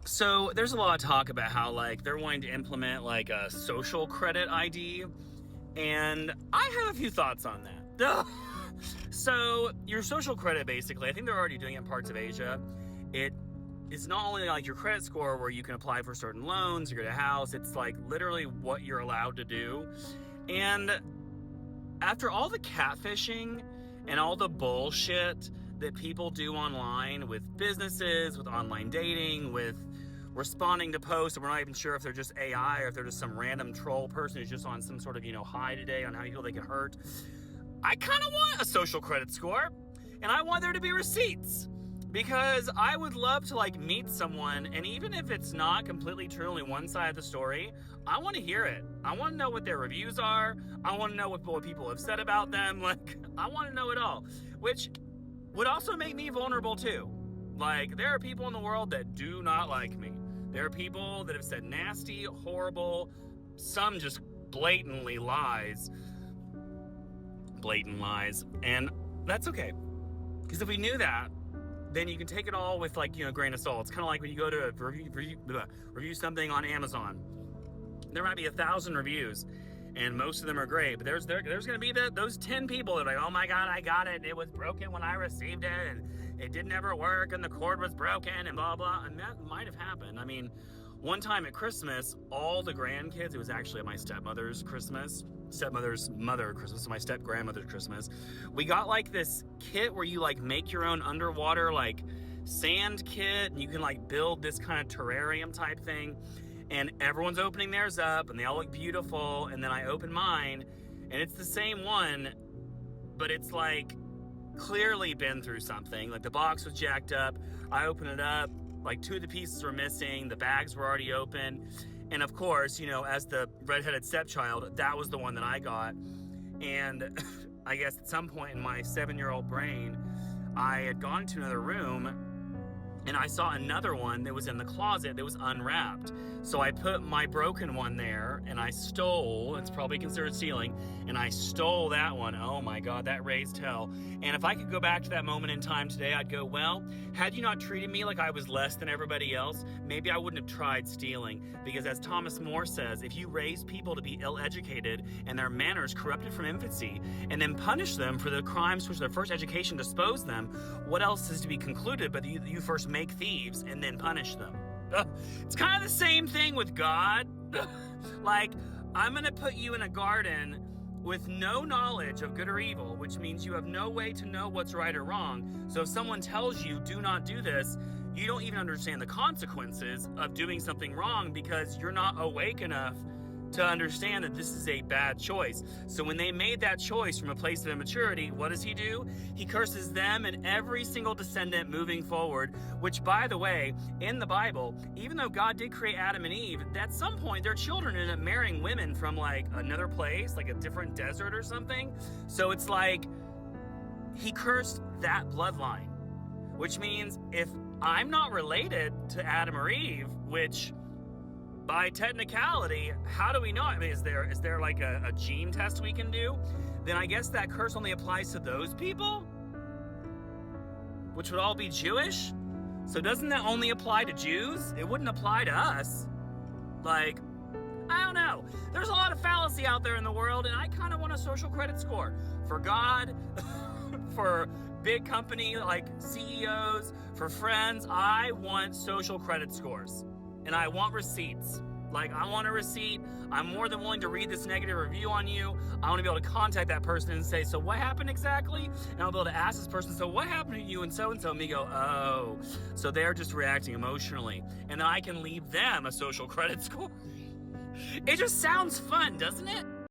So there's a lot of talk about how like they're wanting to implement like a social credit ID, and I have a few thoughts on that. So your social credit, basically, I think they're already doing it in parts of Asia. It is not only like your credit score where you can apply for certain loans or get a house. It's like literally what you're allowed to do. And after all the catfishing and all the bullshit that people do online with businesses, with online dating, with responding to posts, and we're not even sure if they're just AI or if they're just some random troll person who's just on some sort of, high today on how you feel they can hurt. I kind of want a social credit score, and I want there to be receipts, because I would love to like meet someone, and even if it's not completely true, only one side of the story, I want to hear it. I want to know what their reviews are. I want to know what people have said about them. Like, I want to know it all, which would also make me vulnerable too. Like, there are people in the world that do not like me. There are people that have said nasty, horrible, some just blatant lies, and that's okay. Because if we knew that, then you can take it all with like, a grain of salt. It's kind of like when you go to review something on Amazon. There might be 1,000 reviews, and most of them are great, but there's going to be those 10 people that are like, oh my God, I got it. It was broken when I received it, and it didn't ever work, and the cord was broken, and blah, blah. And that might have happened. I mean, one time at Christmas, all the grandkids, it was actually my stepmother's mother Christmas, so my step-grandmother's Christmas, we got like this kit where you like make your own underwater like sand kit, and you can like build this kind of terrarium type thing, and everyone's opening theirs up and they all look beautiful, and then I open mine and it's the same one, but it's like clearly been through something. Like the box was jacked up, I open it up, like 2 of the pieces were missing, the bags were already open. And of course, as the redheaded stepchild, that was the one that I got. And I guess at some point in my 7-year-old brain, I had gone to another room and I saw another one that was in the closet that was unwrapped. So I put my broken one there and I stole, it's probably considered stealing, and I stole that one. Oh my God, that raised hell. And if I could go back to that moment in time today, I'd go, well, had you not treated me like I was less than everybody else, maybe I wouldn't have tried stealing. Because as Thomas More says, if you raise people to be ill-educated and their manners corrupted from infancy, and then punish them for the crimes which their first education disposed them, what else is to be concluded but you first make thieves and then punish them? It's kind of the same thing with God. Like, I'm going to put you in a garden with no knowledge of good or evil, which means you have no way to know what's right or wrong. So if someone tells you, do not do this, you don't even understand the consequences of doing something wrong because you're not awake enough to understand that this is a bad choice. So when they made that choice from a place of immaturity, what does he do? He curses them and every single descendant moving forward, which, by the way, in the Bible, even though God did create Adam and Eve, at some point their children ended up marrying women from like another place, like a different desert or something. So it's like he cursed that bloodline, which means if I'm not related to Adam or Eve, which by technicality, how do we know? I mean, is there like a gene test we can do? Then I guess that curse only applies to those people, which would all be Jewish. So doesn't that only apply to Jews? It wouldn't apply to us. Like, I don't know. There's a lot of fallacy out there in the world, and I kind of want a social credit score for God, for big company like CEOs, for friends. I want social credit scores. And I want receipts. Like, I want a receipt. I'm more than willing to read this negative review on you. I want to be able to contact that person and say, so what happened exactly? And I'll be able to ask this person, so what happened to you and so, and me go, oh, so they're just reacting emotionally. And then I can leave them a social credit score. It just sounds fun, doesn't it?